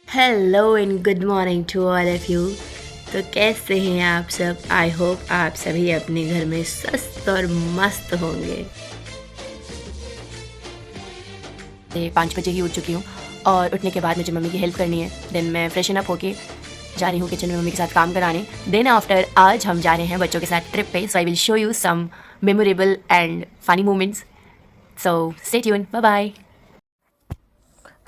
Hello and good morning to all of you. तो कैसे हैं आप सब? आई होप आप सभी अपने घर में स्वस्थ और मस्त होंगे। 5 बजे ही उठ चुकी हूँ और उठने के बाद मुझे मम्मी की हेल्प करनी है। देन मैं फ्रेशन अप होके जा रही हूँ किचन में मम्मी के साथ काम कराने। देन आफ्टर आज हम जा रहे हैं बच्चों के साथ ट्रिप पे, so I will show you some memorable and funny moments. So stay tune, bye bye.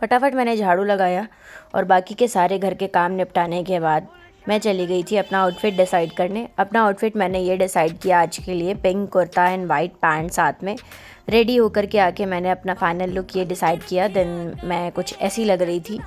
फटाफट मैंने झाड़ू लगाया और बाकी के सारे घर के काम निपटाने के बाद मैं चली गई थी अपना आउटफिट डिसाइड करने। अपना आउटफिट मैंने ये डिसाइड किया आज के लिए, pink kurta and white pant साथ में। रेडी होकर के आके मैंने अपना फाइनल लुक ये डिसाइड किया। देन मैं कुछ ऐसी लग रही थी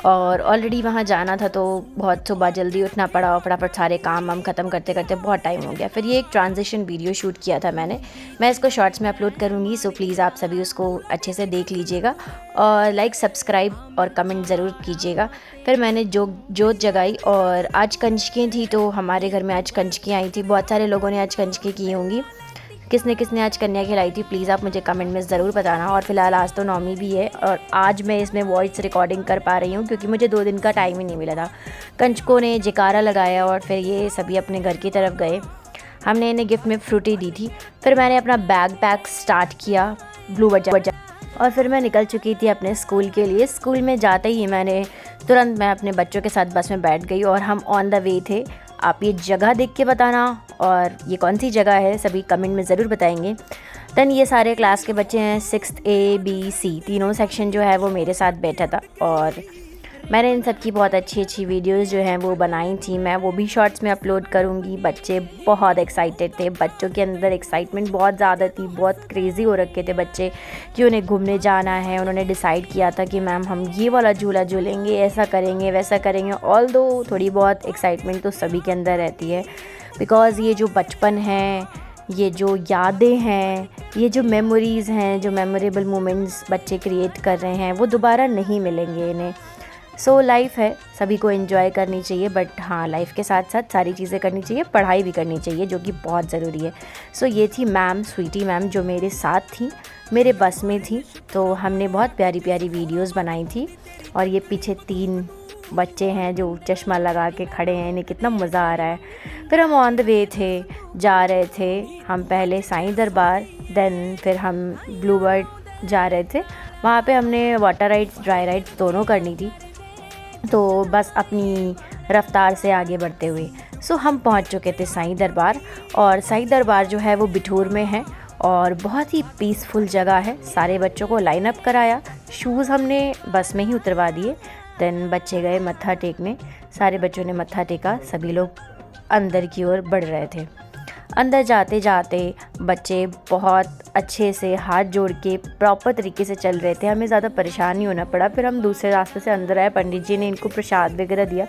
और ऑलरेडी वहाँ जाना था तो बहुत सुबह जल्दी उठना पड़ा और फटाफट सारे काम हम ख़त्म करते करते बहुत टाइम हो गया। फिर ये एक ट्रांजिशन वीडियो शूट किया था मैंने, मैं इसको शॉर्ट्स में अपलोड करूँगी, सो प्लीज़ आप सभी उसको अच्छे से देख लीजिएगा और लाइक सब्सक्राइब और कमेंट ज़रूर कीजिएगा। फिर मैंने जोत जगाई और आज कंजकें थी तो हमारे घर में आज कंजकें आई थी। बहुत सारे लोगों ने आज कंजकें की होंगी। किसने किसने आज कन्या खिलाई थी प्लीज़ आप मुझे कमेंट में ज़रूर बताना। और फिलहाल आज तो नौमी भी है और आज मैं इसमें वॉइस रिकॉर्डिंग कर पा रही हूँ क्योंकि मुझे 2 दिन का टाइम ही नहीं मिला था। कंजकों ने जयकारा लगाया और फिर ये सभी अपने घर की तरफ गए। हमने इन्हें गिफ्ट में फ्रूटी दी थी। फिर मैंने अपना बैग पैक स्टार्ट किया ब्लू बजा और फिर मैं निकल चुकी थी अपने स्कूल के लिए। स्कूल में जाते ही तुरंत मैं अपने बच्चों के साथ बस में बैठ गई और हम ऑन द वे थे। आप ये जगह देख के बताना और ये कौन सी जगह है सभी कमेंट में ज़रूर बताएंगे। देन ये सारे क्लास के बच्चे हैं, 6th A B C तीनों सेक्शन जो है वो मेरे साथ बैठा था और मैंने इन सब की बहुत अच्छी अच्छी वीडियोस जो हैं वो बनाई थी। मैं वो भी शॉर्ट्स में अपलोड करूँगी। बच्चे बहुत एक्साइटेड थे, बच्चों के अंदर एक्साइटमेंट बहुत ज़्यादा थी, बहुत क्रेज़ी हो रखे थे बच्चे कि उन्हें घूमने जाना है। उन्होंने डिसाइड किया था कि मैम हम ये वाला झूला झूलेंगे, ऐसा करेंगे वैसा करेंगे। ऑल दो थोड़ी बहुत एक्साइटमेंट तो सभी के अंदर रहती है बिकॉज़ ये जो बचपन है, ये जो यादें हैं, ये जो मेमोरीज़ हैं, जो मेमोरेबल मोमेंट्स बच्चे क्रिएट कर रहे हैं वो दोबारा नहीं मिलेंगे इन्हें। सो लाइफ़ है, सभी को एंजॉय करनी चाहिए, बट हाँ लाइफ के साथ साथ सारी चीज़ें करनी चाहिए, पढ़ाई भी करनी चाहिए जो कि बहुत ज़रूरी है। सो ये थी मैम, स्वीटी मैम जो मेरे साथ थी, मेरे बस में थी। तो हमने बहुत प्यारी प्यारी वीडियोस बनाई थी और ये पीछे 3 बच्चे हैं जो चश्मा लगा के खड़े हैं, इन्हें कितना मज़ा आ रहा है। फिर हम ऑन द वे थे, जा रहे थे हम पहले साईं दरबार, देन फिर हम ब्लू बर्ड जा रहे थे। वहाँ पे हमने वाटर राइड्स, ड्राई राइड्स दोनों करनी थी, तो बस अपनी रफ़्तार से आगे बढ़ते हुए सो हम पहुंच चुके थे साईं दरबार। और साईं दरबार जो है वो बिठूर में है और बहुत ही पीसफुल जगह है। सारे बच्चों को लाइन अप कराया, शूज़ हमने बस में ही उतरवा दिए। देन बच्चे गए मत्था टेकने, सारे बच्चों ने मत्था टेका, सभी लोग अंदर की ओर बढ़ रहे थे। अंदर जाते जाते बच्चे बहुत अच्छे से हाथ जोड़ के प्रॉपर तरीके से चल रहे थे, हमें ज़्यादा परेशान नहीं होना पड़ा। फिर हम दूसरे रास्ते से अंदर आए, पंडित जी ने इनको प्रसाद वगैरह दिया।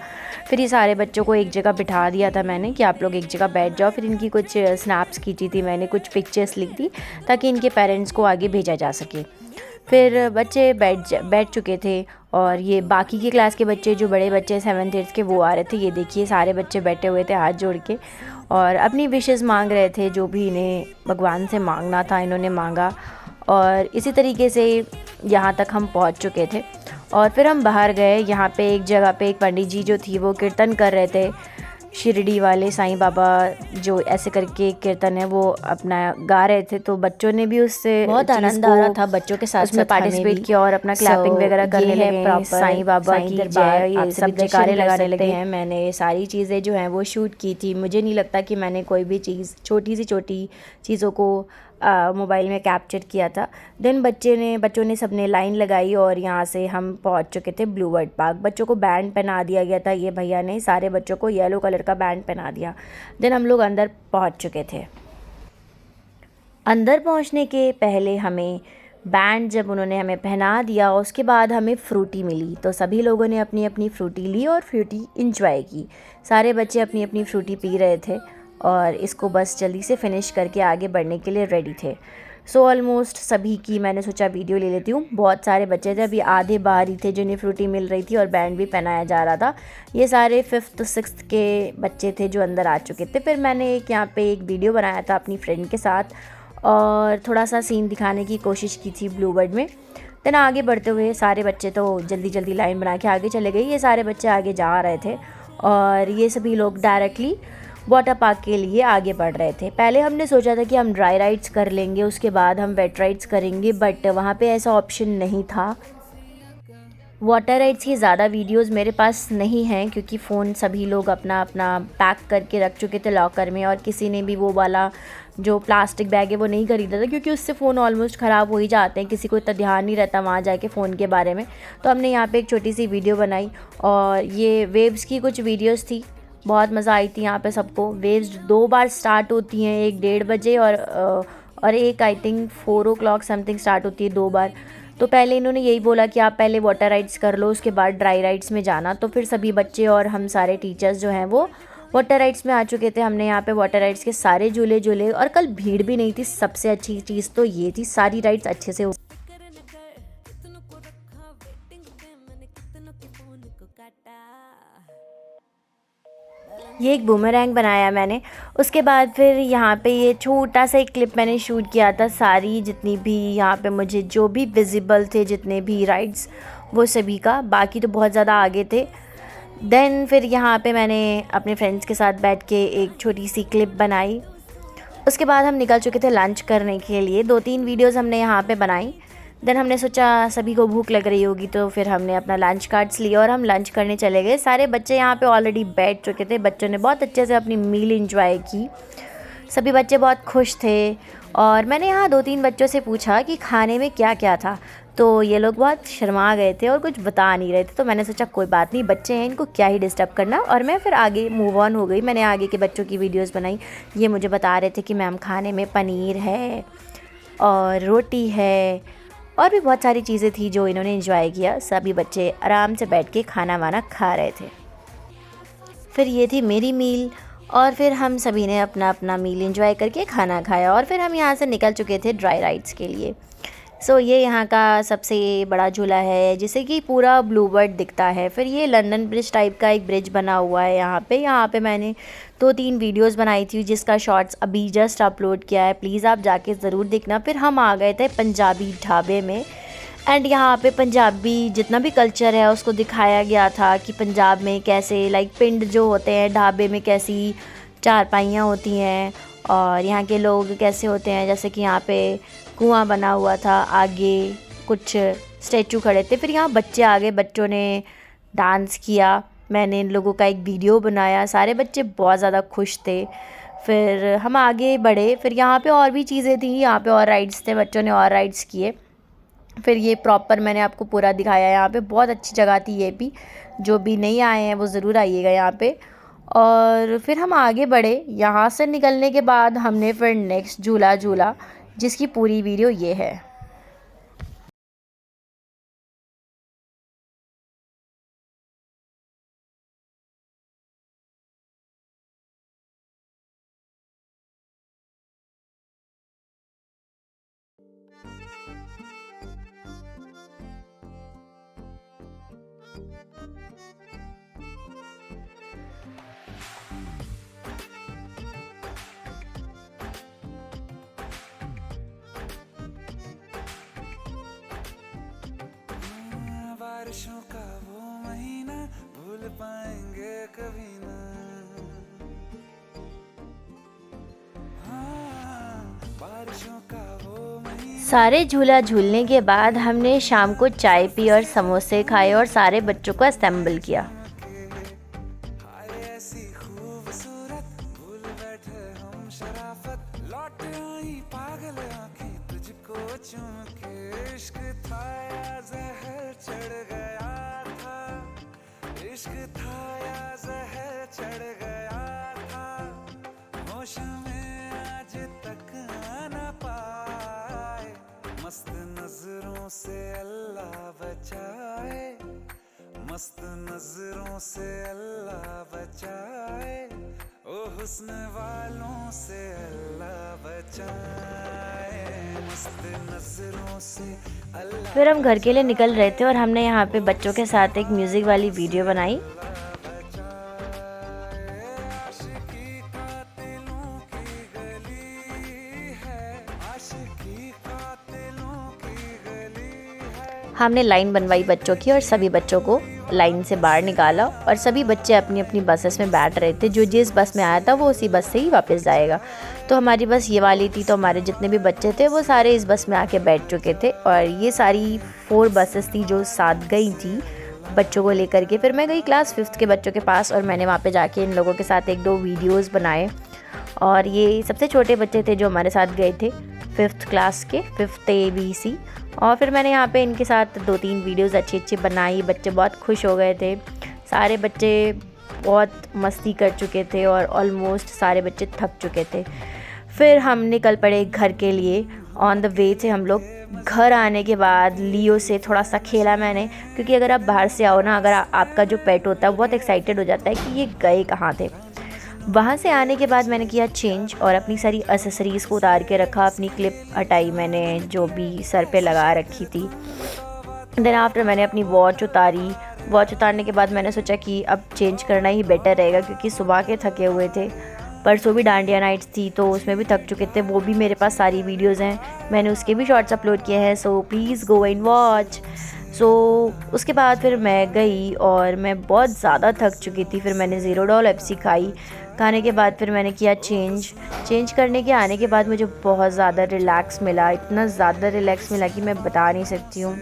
फिर ये सारे बच्चों को एक जगह बिठा दिया था मैंने कि आप लोग एक जगह बैठ जाओ। फिर इनकी कुछ स्नैप्स खींची थी मैंने, कुछ पिक्चर्स ली थी ताकि इनके पेरेंट्स को आगे भेजा जा सके। फिर बच्चे बैठ चुके थे और ये बाकी की क्लास के बच्चे, जो बड़े बच्चे 7th 8th के, वो आ रहे थे। ये देखिए सारे बच्चे बैठे हुए थे हाथ जोड़ के और अपनी विशेस मांग रहे थे, जो भी इन्हें भगवान से मांगना था इन्होंने मांगा। और इसी तरीके से यहाँ तक हम पहुँच चुके थे और फिर हम बाहर गए। यहाँ पे एक जगह पे एक पंडित जी जो थी वो कीर्तन कर रहे थे, शिरडी वाले साईं बाबा जो ऐसे करके कीर्तन है वो अपना गा रहे थे। तो बच्चों ने भी उससे बहुत आनंद आ रहा था, बच्चों के साथ उसमें पार्टिसिपेट किया और अपना क्लैपिंग वगैरह करने लगे। साईं बाबा की जय, ये सब जयकारे लगाने लगे हैं। मैंने ये सारी चीज़ें जो हैं वो शूट की थी। मुझे नहीं लगता कि मैंने कोई भी चीज़, छोटी सी छोटी चीज़ों को मोबाइल में कैप्चर किया था। देन बच्चों ने सबने लाइन लगाई और यहाँ से हम पहुँच चुके थे ब्लू बर्ड पार्क। बच्चों को बैंड पहना दिया गया था, ये भैया ने सारे बच्चों को येलो कलर का बैंड पहना दिया। देन हम लोग अंदर पहुँच चुके थे। अंदर पहुँचने के पहले हमें बैंड जब उन्होंने हमें पहना दिया उसके बाद हमें फ्रूटी मिली, तो सभी लोगों ने अपनी अपनी फ्रूटी ली और फ्रूटी इंजॉय की। सारे बच्चे अपनी अपनी फ्रूटी पी रहे थे और इसको बस जल्दी से फिनिश करके आगे बढ़ने के लिए रेडी थे। सो ऑलमोस्ट सभी की मैंने सोचा वीडियो ले लेती हूँ। बहुत सारे बच्चे थे, अभी आधे बाहर ही थे जिन्हें फ्रूटी मिल रही थी और बैंड भी पहनाया जा रहा था। ये सारे 5th 6th के बच्चे थे जो अंदर आ चुके थे। फिर मैंने यहाँ पे एक वीडियो बनाया था अपनी फ्रेंड के साथ और थोड़ा सा सीन दिखाने की कोशिश की थी ब्लू बर्ड में। देन आगे बढ़ते हुए सारे बच्चे तो जल्दी जल्दी लाइन बना के आगे चले गए। ये सारे बच्चे आगे जा रहे थे और ये सभी लोग डायरेक्टली वाटर पार्क के लिए आगे बढ़ रहे थे। पहले हमने सोचा था कि हम ड्राई राइड्स कर लेंगे, उसके बाद हम वेट राइड्स करेंगे, बट वहाँ पे ऐसा ऑप्शन नहीं था। वाटर राइड्स की ज़्यादा वीडियोस मेरे पास नहीं हैं क्योंकि फ़ोन सभी लोग अपना अपना पैक करके रख चुके थे लॉकर में, और किसी ने भी वो वाला जो प्लास्टिक बैग है वो नहीं ख़रीदा था क्योंकि उससे फ़ोन ऑलमोस्ट ख़राब हो ही जाते हैं, किसी को इतना ध्यान नहीं रहता वहाँ जाके फ़ोन के बारे में। तो हमने यहाँ पे एक छोटी सी वीडियो बनाई और ये वेव्स की कुछ वीडियोस थी। बहुत मज़ा आई थी यहाँ पे सबको। वेव्स 2 बार स्टार्ट होती हैं, एक 1:30 बजे और एक I think 4 o'clock something start होती है 2 बार। तो पहले इन्होंने यही बोला कि आप पहले वाटर राइड्स कर लो, उसके बाद ड्राई राइड्स में जाना। तो फिर सभी बच्चे और हम सारे टीचर्स जो हैं वो वाटर राइड्स में आ चुके थे। हमने यहाँ पे वाटर राइड्स के सारे झूले झूले और कल भीड़ भी नहीं थी। सबसे अच्छी चीज़ तो ये थी, सारी राइड्स अच्छे से ये एक बूमरैंग बनाया मैंने। उसके बाद फिर यहाँ पे ये छोटा सा एक क्लिप मैंने शूट किया था। सारी जितनी भी यहाँ पे मुझे जो भी विजिबल थे, जितने भी राइड्स, वो सभी का। बाकी तो बहुत ज़्यादा आगे थे। देन फिर यहाँ पे मैंने अपने फ्रेंड्स के साथ बैठ के एक छोटी सी क्लिप बनाई। उसके बाद हम निकल चुके थे लंच करने के लिए। 2-3 वीडियोज़ हमने यहाँ पे बनाई। देन हमने सोचा सभी को भूख लग रही होगी तो फिर हमने अपना लंच कार्ड्स लिए और हम लंच करने चले गए। सारे बच्चे यहाँ पे ऑलरेडी बैठ चुके थे। बच्चों ने बहुत अच्छे से अपनी मील एंजॉय की। सभी बच्चे बहुत खुश थे और मैंने यहाँ 2-3 बच्चों से पूछा कि खाने में क्या क्या था, तो ये लोग बहुत शर्मा गए थे और कुछ बता नहीं रहे थे। तो मैंने सोचा कोई बात नहीं, बच्चे हैं, इनको क्या ही डिस्टर्ब करना, और मैं फिर आगे मूव ऑन हो गई। मैंने आगे के बच्चों की वीडियोस बनाई। ये मुझे बता रहे थे कि मैम खाने में पनीर है और रोटी है और भी बहुत सारी चीज़ें थी जो इन्होंने एंजॉय किया। सभी बच्चे आराम से बैठ के खाना वाना खा रहे थे। फिर ये थी मेरी मील और फिर हम सभी ने अपना अपना मील एंजॉय करके खाना खाया और फिर हम यहाँ से निकल चुके थे ड्राई राइड्स के लिए। सो ये यहाँ का सबसे बड़ा झूला है जिसे कि पूरा ब्लूबर्ड दिखता है। फिर ये लंदन ब्रिज टाइप का एक ब्रिज बना हुआ है यहाँ पे मैंने 2-3 वीडियोस बनाई थी जिसका शॉर्ट्स अभी जस्ट अपलोड किया है, प्लीज़ आप जाके ज़रूर देखना। फिर हम आ गए थे पंजाबी ढाबे में एंड यहाँ पे पंजाबी जितना भी कल्चर है उसको दिखाया गया था कि पंजाब में कैसे लाइक पिंड जो होते हैं, ढाबे में कैसी चारपाइयाँ होती हैं और यहाँ के लोग कैसे होते हैं। जैसे कि यहाँ पे कुआं बना हुआ था, आगे कुछ स्टैचू खड़े थे। फिर यहाँ बच्चे आ गए, बच्चों ने डांस किया। मैंने इन लोगों का एक वीडियो बनाया। सारे बच्चे बहुत ज़्यादा खुश थे। फिर हम आगे बढ़े। फिर यहाँ पे और भी चीज़ें थी, यहाँ पे और राइड्स थे, बच्चों ने और राइड्स किए। फिर ये प्रॉपर मैंने आपको पूरा दिखाया। यहाँ पे बहुत अच्छी जगह थी ये भी, जो भी नहीं आए हैं वो ज़रूर आइएगा यहाँ पे। और फिर हम आगे बढ़े। यहाँ से निकलने के बाद हमने फिर नेक्स्ट झूला झूला जिसकी पूरी वीडियो ये है। बारिशों का वो महीना भूल पाएंगे कभी ना। हाँ, बारिशों का वो महीना। सारे झूला झूलने के बाद हमने शाम को चाय पी और समोसे खाए और सारे बच्चों को असेंबल किया। ऐसी खूबसूरत भूल बैठे हम शराफत, लौट आई पागल आंखें तुझको चूम के। इश्क था या जहर चढ़ गया था, इश्क था या जहर चढ़ गया था, होश में आज तक आना पाए। मस्त नजरों से अल्लाह बचाए, मस्त नजरों से अल्लाह बचाए, ओ हुस्न वालों से अल्लाह बचाए, मस्त नजरों से अल्लाह। फिर हम घर के लिए निकल रहे थे और हमने यहाँ पे बच्चों के साथ एक म्यूज़िक वाली वीडियो बनाई। आशिकी कातिलों की गली है, आशिकी कातिलों की गली है, हमने लाइन बनवाई बच्चों की और सभी बच्चों को लाइन से बाहर निकाला और सभी बच्चे अपनी अपनी बसेस में बैठ रहे थे। जो जिस बस में आया था वो उसी बस से ही वापस जाएगा। तो हमारी बस ये वाली थी, तो हमारे जितने भी बच्चे थे वो सारे इस बस में आके बैठ चुके थे। और ये सारी 4 बसेस थी जो साथ गई थी बच्चों को लेकर के। फिर मैं गई क्लास 5th के बच्चों के पास और मैंने वहाँ पे जाके इन लोगों के साथ 1-2 वीडियोस बनाए। और ये सबसे छोटे बच्चे थे जो हमारे साथ गए थे 5th क्लास के, 5th ABC। और फिर मैंने यहाँ पे इनके साथ 2-3 वीडियोस अच्छी बनाई। बच्चे बहुत खुश हो गए थे। सारे बच्चे बहुत मस्ती कर चुके थे और ऑलमोस्ट सारे बच्चे थक चुके थे। फिर हम निकल पड़े घर के लिए। ऑन द वे थे हम लोग। घर आने के बाद लियो से थोड़ा सा खेला मैंने, क्योंकि अगर आप बाहर से आओ ना, अगर आपका जो पेट होता है बहुत एक्साइटेड हो जाता है कि ये गए कहाँ थे। वहाँ से आने के बाद मैंने किया चेंज और अपनी सारी एसेसरीज़ को उतार के रखा। अपनी क्लिप हटाई मैंने जो भी सर पे लगा रखी थी। देन आफ्टर मैंने अपनी वॉच उतारी। वॉच उतारने के बाद मैंने सोचा कि अब चेंज करना ही बेटर रहेगा, क्योंकि सुबह के थके हुए थे। परसों भी डांडिया नाइट्स थी तो उसमें भी थक चुके थे। वो भी मेरे पास सारी वीडियोज़ हैं, मैंने उसके भी शॉर्ट्स अपलोड किए हैं, so please go and watch. So उसके बाद फिर मैं गई और मैं बहुत ज़्यादा थक चुकी थी। फिर मैंने ज़ीरो पेप्सी खाई। खाने के बाद फिर मैंने किया चेंज करने के आने के बाद मुझे बहुत ज़्यादा रिलैक्स मिला। इतना ज़्यादा रिलैक्स मिला कि मैं बता नहीं सकती हूँ,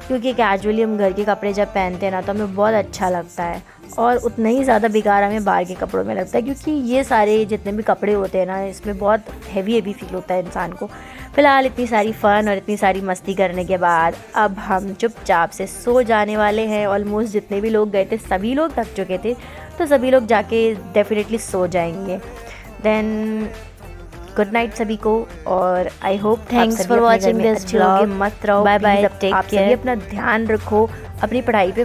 क्योंकि कैजुअली हम घर के कपड़े जब पहनते हैं ना तो हमें बहुत अच्छा लगता है और उतना ही ज़्यादा बेकार हमें बाहर के कपड़ों में लगता है, क्योंकि ये सारे जितने भी कपड़े होते हैं ना इसमें बहुत हैवी फील होता है इंसान को। फ़िलहाल इतनी सारी फ़न और इतनी सारी मस्ती करने के बाद अब हम चुपचाप से सो जाने वाले हैं। ऑलमोस्ट जितने भी लोग गए थे सभी लोग थक चुके थे, तो सभी लोग जाके डेफिनेटली सो जाएंगे। देन गुड नाइट सभी को, और I hope Thanks for watching this vlog. मत रहो। Bye bye. आप सभी अपना ध्यान रखो, अपनी पढ़ाई पे